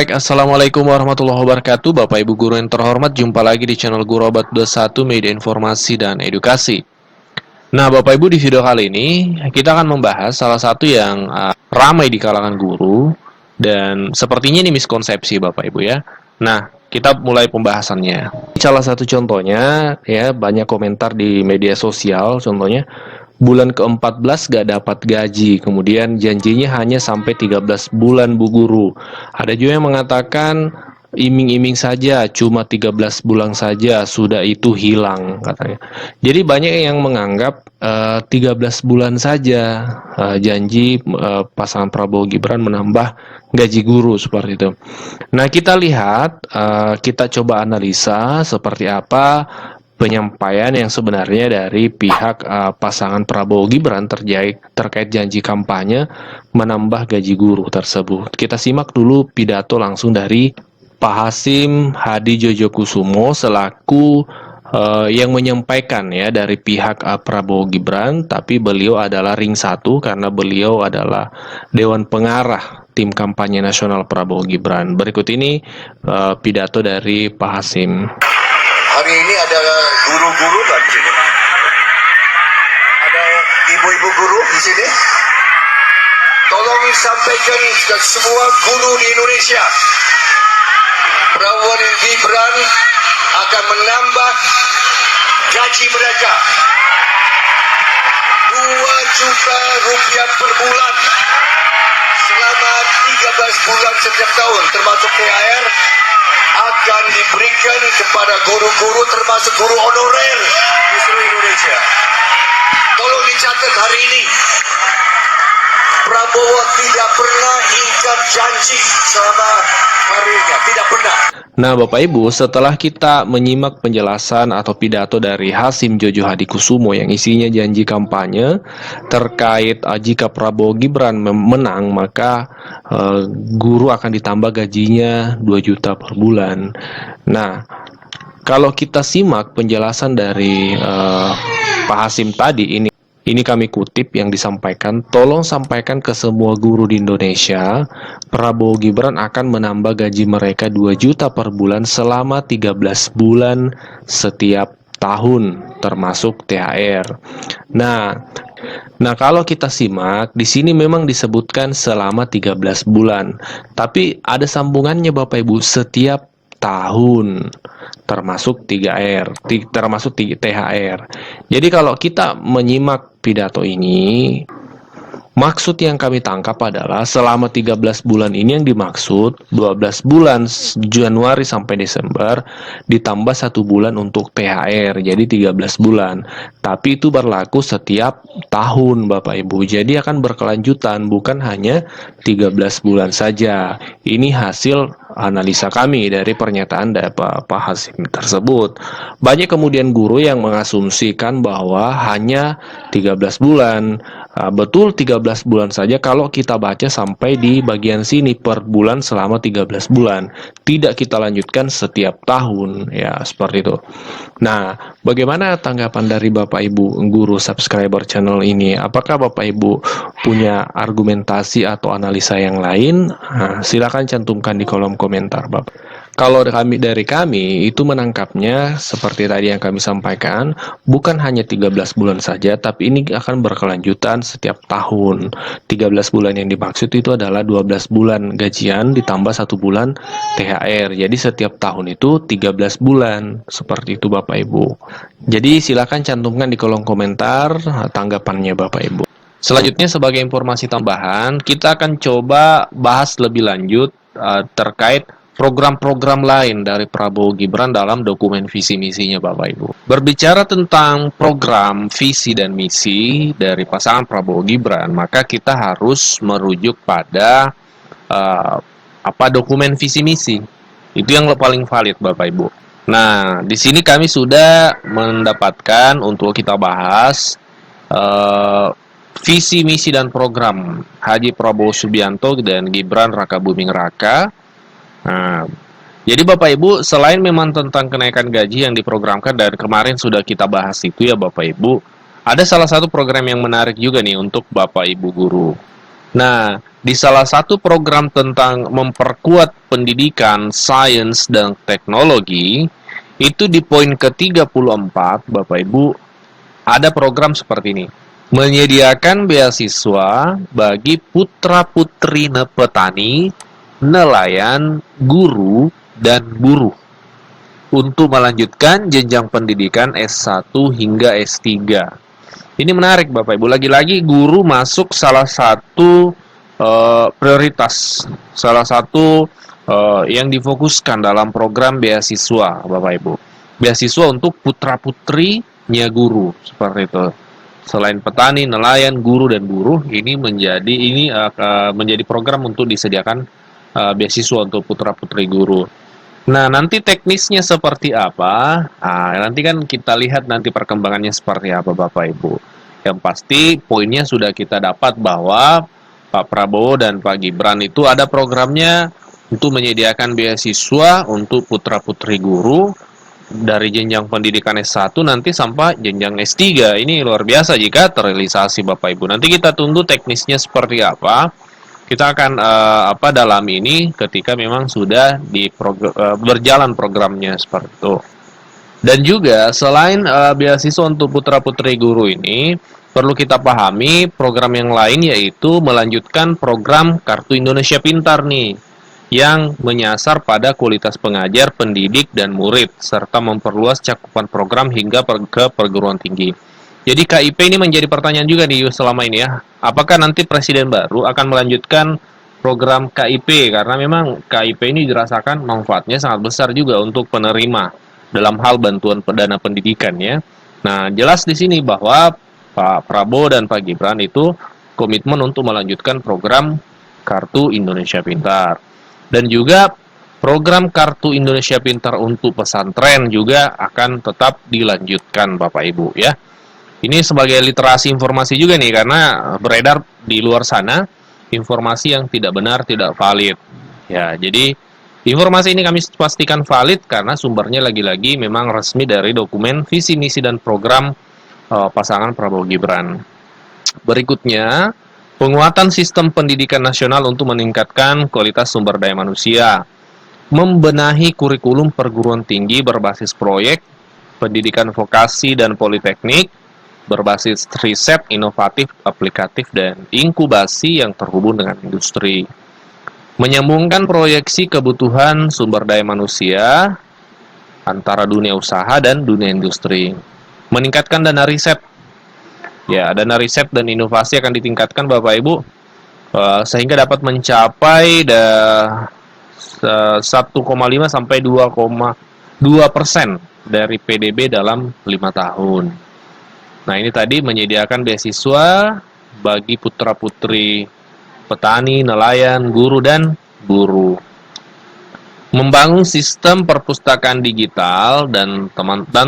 Baik, Assalamualaikum warahmatullahi wabarakatuh. Bapak Ibu Guru yang terhormat, jumpa lagi di channel Guru Obat 21 Media Informasi dan Edukasi. Nah, Bapak Ibu, di video kali ini kita akan membahas salah satu yang ramai di kalangan guru dan sepertinya ini miskonsepsi Bapak Ibu ya. Nah, kita mulai pembahasannya. Salah satu contohnya ya, banyak komentar di media sosial, contohnya bulan ke-14 gak dapat gaji, kemudian janjinya hanya sampai 13 bulan Bu Guru. Ada juga yang mengatakan iming-iming saja, cuma 13 bulan saja, sudah itu hilang katanya. Jadi banyak yang menganggap 13 bulan saja janji pasangan Prabowo Gibran menambah gaji guru seperti itu. Nah, kita lihat, kita coba analisa seperti apa penyampaian yang sebenarnya dari pihak pasangan Prabowo Gibran terkait janji kampanye menambah gaji guru tersebut. Kita simak dulu pidato langsung dari Pak Hasim Hadi Djoko selaku yang menyampaikan ya dari pihak Prabowo Gibran, tapi beliau adalah ring 1 karena beliau adalah Dewan Pengarah tim kampanye nasional Prabowo Gibran. Berikut ini pidato dari Pak Hasim. Hari ini ada guru-guru nggak di sini? Ada ibu-ibu guru di sini? Tolong sampaikan ke semua guru di Indonesia, Prabowo Gibran akan menambah gaji mereka 2 juta rupiah per bulan selama 13 bulan setiap tahun, termasuk THR akan diberikan kepada guru-guru termasuk guru honorer di seluruh Indonesia. Tolong dicatat hari ini, Prabowo tidak pernah ingkar janji selama karirnya, tidak pernah. Nah, Bapak Ibu, setelah kita menyimak penjelasan atau pidato dari Hasim Jojo Hadikusumo yang isinya janji kampanye terkait jika Prabowo Gibran menang, maka guru akan ditambah gajinya 2 juta per bulan. Nah, kalau kita simak penjelasan dari Pak Hasim tadi, ini kami kutip yang disampaikan, tolong sampaikan ke semua guru di Indonesia, Prabowo Gibran akan menambah gaji mereka 2 juta per bulan selama 13 bulan setiap tahun, termasuk THR. Nah, kalau kita simak, di sini memang disebutkan selama 13 bulan, tapi ada sambungannya Bapak Ibu, setiap tahun, termasuk 3R, termasuk THR. Jadi kalau kita menyimak pidato ini, maksud yang kami tangkap adalah selama 13 bulan ini yang dimaksud 12 bulan Januari sampai Desember ditambah 1 bulan untuk THR, jadi 13 bulan. Tapi itu berlaku setiap tahun Bapak Ibu. Jadi akan berkelanjutan, bukan hanya 13 bulan saja. Ini hasil analisa kami dari pernyataan dari Pak Hasim tersebut. Banyak kemudian guru yang mengasumsikan bahwa hanya 13 bulan. Betul 13 bulan saja kalau kita baca sampai di bagian sini, per bulan selama 13 bulan. Tidak kita lanjutkan setiap tahun, ya seperti itu. Nah, bagaimana tanggapan dari Bapak Ibu guru subscriber channel ini? Apakah Bapak Ibu punya argumentasi atau analisa yang lain? Nah, silakan cantumkan di kolom komentar Bapak. Kalau dari kami itu menangkapnya seperti tadi yang kami sampaikan, bukan hanya 13 bulan saja, tapi ini akan berkelanjutan setiap tahun. 13 bulan yang dimaksud itu adalah 12 bulan gajian ditambah 1 bulan THR. Jadi setiap tahun itu 13 bulan. Seperti itu Bapak Ibu. Jadi silakan cantumkan di kolom komentar tanggapannya Bapak Ibu. Selanjutnya sebagai informasi tambahan, kita akan coba bahas lebih lanjut terkait program-program lain dari Prabowo Gibran dalam dokumen visi misinya Bapak Ibu. Berbicara tentang program, visi, dan misi dari pasangan Prabowo Gibran, maka kita harus merujuk pada dokumen visi misi. Itu yang paling valid Bapak Ibu. Nah, di sini kami sudah mendapatkan untuk kita bahas visi misi dan program Haji Prabowo Subianto dan Gibran Rakabuming Raka. Nah, jadi Bapak Ibu, selain memang tentang kenaikan gaji yang diprogramkan dan kemarin sudah kita bahas itu ya Bapak Ibu, ada salah satu program yang menarik juga nih untuk Bapak Ibu guru. Nah, di salah satu program tentang memperkuat pendidikan, sains, dan teknologi, itu di poin ke-34, Bapak Ibu, ada program seperti ini. Menyediakan beasiswa bagi putra-putri petani, nelayan, guru, dan buruh untuk melanjutkan jenjang pendidikan S1 hingga S3. Ini menarik Bapak Ibu, lagi-lagi guru masuk salah satu prioritas, salah satu yang difokuskan dalam program beasiswa Bapak Ibu. Beasiswa untuk putra-putrinya guru, seperti itu. Selain petani, nelayan, guru, dan buruh, ini menjadi program untuk disediakan beasiswa untuk putra-putri guru. Nah, nanti teknisnya seperti apa? Nah, nanti kan kita lihat nanti perkembangannya seperti apa, Bapak Ibu. Yang pasti poinnya sudah kita dapat bahwa Pak Prabowo dan Pak Gibran itu ada programnya untuk menyediakan beasiswa untuk putra-putri guru dari jenjang pendidikan S1 nanti sampai jenjang S3. Ini luar biasa jika terrealisasi, Bapak Ibu. Nanti kita tunggu teknisnya seperti apa. Kita akan dalam ini ketika memang sudah berjalan programnya seperti itu. Dan juga selain beasiswa untuk putra-putri guru ini, perlu kita pahami program yang lain yaitu melanjutkan program Kartu Indonesia Pintar nih, yang menyasar pada kualitas pengajar, pendidik, dan murid, serta memperluas cakupan program hingga ke perguruan tinggi. Jadi KIP ini menjadi pertanyaan juga nih selama ini ya. Apakah nanti Presiden baru akan melanjutkan program KIP? Karena memang KIP ini dirasakan manfaatnya sangat besar juga untuk penerima dalam hal bantuan dana pendidikan ya. Nah, jelas di sini bahwa Pak Prabowo dan Pak Gibran itu komitmen untuk melanjutkan program Kartu Indonesia Pintar. Dan juga program Kartu Indonesia Pintar untuk pesantren juga akan tetap dilanjutkan Bapak Ibu ya. Ini sebagai literasi informasi juga nih, karena beredar di luar sana informasi yang tidak benar, tidak valid. Ya, jadi informasi ini kami pastikan valid karena sumbernya lagi-lagi memang resmi dari dokumen visi misi dan program pasangan Prabowo Gibran. Berikutnya, penguatan sistem pendidikan nasional untuk meningkatkan kualitas sumber daya manusia. Membenahi kurikulum perguruan tinggi berbasis proyek, pendidikan vokasi dan politeknik, berbasis riset, inovatif, aplikatif, dan inkubasi yang terhubung dengan industri. Menyambungkan proyeksi kebutuhan sumber daya manusia antara dunia usaha dan dunia industri. Meningkatkan dana riset. Ya, dana riset dan inovasi akan ditingkatkan Bapak Ibu sehingga dapat mencapai 1,5 sampai 2,2% dari PDB dalam 5 tahun. Nah, ini tadi menyediakan beasiswa bagi putra-putri petani, nelayan, guru, dan buruh. Membangun sistem perpustakaan digital dan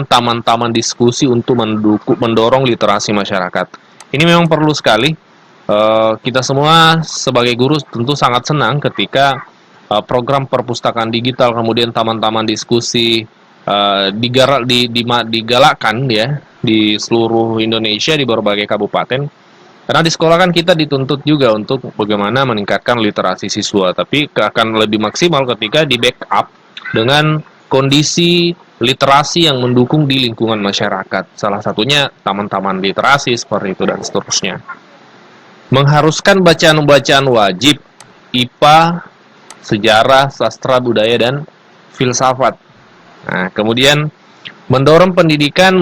taman-taman diskusi untuk mendorong literasi masyarakat. Ini memang perlu sekali. Kita semua sebagai guru tentu sangat senang ketika program perpustakaan digital, kemudian taman-taman diskusi digalakkan ya di seluruh Indonesia, di berbagai kabupaten. Karena di sekolah kan kita dituntut juga untuk bagaimana meningkatkan literasi siswa, tapi akan lebih maksimal ketika di backup dengan kondisi literasi yang mendukung di lingkungan masyarakat. Salah satunya taman-taman literasi seperti itu dan seterusnya. Mengharuskan bacaan-bacaan wajib IPA, sejarah, sastra, budaya, dan filsafat. Nah, kemudian mendorong pendidikan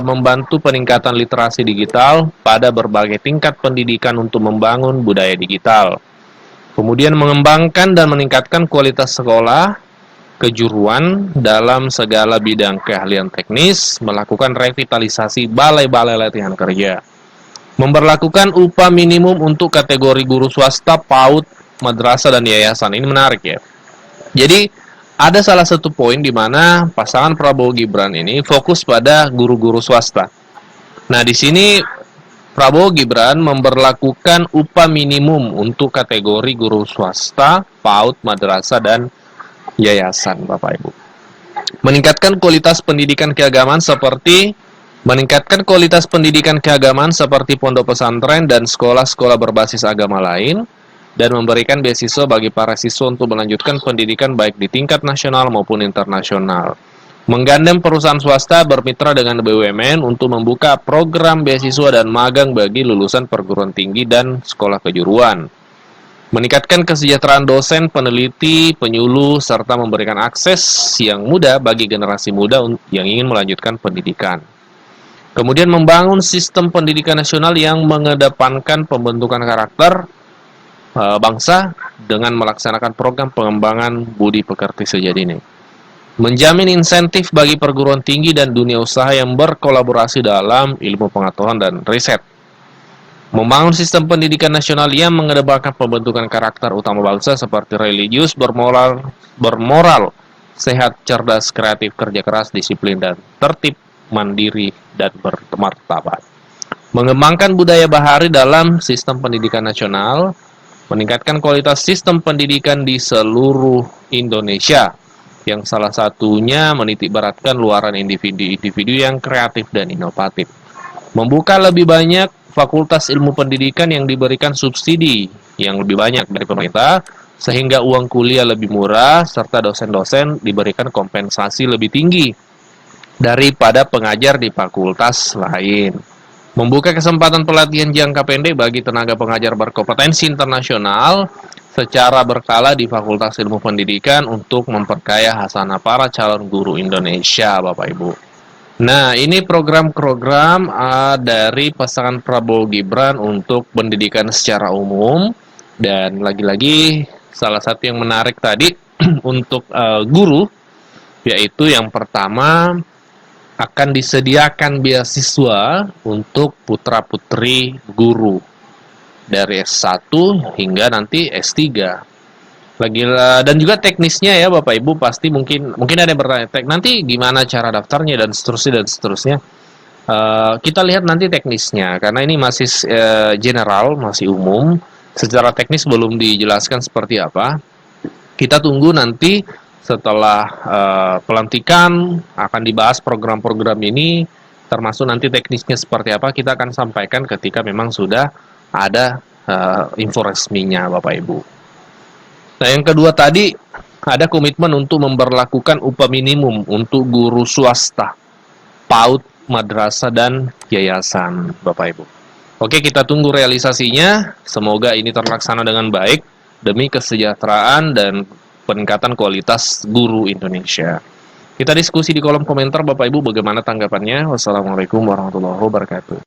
membantu peningkatan literasi digital pada berbagai tingkat pendidikan untuk membangun budaya digital. Kemudian mengembangkan dan meningkatkan kualitas sekolah, kejuruan dalam segala bidang keahlian teknis, melakukan revitalisasi balai-balai latihan kerja. Memberlakukan upah minimum untuk kategori guru swasta, PAUD, madrasah, dan yayasan. Ini menarik ya. Jadi ada salah satu poin di mana pasangan Prabowo Gibran ini fokus pada guru-guru swasta. Nah, di sini Prabowo Gibran memberlakukan upah minimum untuk kategori guru swasta, PAUD, madrasah, dan yayasan, Bapak Ibu. Meningkatkan kualitas pendidikan keagamaan seperti meningkatkan kualitas pendidikan keagamaan seperti pondok pesantren dan sekolah-sekolah berbasis agama lain, dan memberikan beasiswa bagi para siswa untuk melanjutkan pendidikan baik di tingkat nasional maupun internasional. Menggandeng perusahaan swasta bermitra dengan BUMN untuk membuka program beasiswa dan magang bagi lulusan perguruan tinggi dan sekolah kejuruan. Meningkatkan kesejahteraan dosen, peneliti, penyuluh, serta memberikan akses yang mudah bagi generasi muda yang ingin melanjutkan pendidikan. Kemudian membangun sistem pendidikan nasional yang mengedepankan pembentukan karakter bangsa dengan melaksanakan program pengembangan budi pekerti sejak dini. Menjamin insentif bagi perguruan tinggi dan dunia usaha yang berkolaborasi dalam ilmu pengetahuan dan riset. Membangun sistem pendidikan nasional yang mengedepankan pembentukan karakter utama bangsa seperti religius, bermoral, sehat, cerdas, kreatif, kerja keras, disiplin, dan tertib, mandiri, dan bermartabat. Mengembangkan budaya bahari dalam sistem pendidikan nasional, meningkatkan kualitas sistem pendidikan di seluruh Indonesia, yang salah satunya menitikberatkan luaran individu-individu yang kreatif dan inovatif. Membuka lebih banyak fakultas ilmu pendidikan yang diberikan subsidi yang lebih banyak dari pemerintah, sehingga uang kuliah lebih murah, serta dosen-dosen diberikan kompensasi lebih tinggi daripada pengajar di fakultas lain. Membuka kesempatan pelatihan jangka pendek bagi tenaga pengajar berkompetensi internasional secara berkala di Fakultas Ilmu Pendidikan untuk memperkaya hasanah para calon guru Indonesia, Bapak Ibu. Nah, ini program-program dari pasangan Prabowo Gibran untuk pendidikan secara umum. Dan lagi-lagi salah satu yang menarik tadi untuk guru, yaitu yang pertama akan disediakan beasiswa untuk putra-putri guru dari S1 hingga nanti S3. Dan juga teknisnya ya Bapak Ibu, pasti mungkin ada yang bertanya, nanti gimana cara daftarnya dan seterusnya. Kita lihat nanti teknisnya, karena ini masih general, masih umum. Secara teknis belum dijelaskan seperti apa. Kita tunggu nanti setelah pelantikan akan dibahas program-program ini, termasuk nanti teknisnya seperti apa, kita akan sampaikan ketika memang sudah ada info resminya Bapak Ibu. Nah, yang kedua tadi ada komitmen untuk memberlakukan upah minimum untuk guru swasta, PAUD, madrasah, dan yayasan Bapak Ibu. Oke, kita tunggu realisasinya. Semoga ini terlaksana dengan baik demi kesejahteraan dan peningkatan kualitas guru Indonesia. Kita diskusi di kolom komentar Bapak Ibu bagaimana tanggapannya. Wassalamualaikum warahmatullahi wabarakatuh.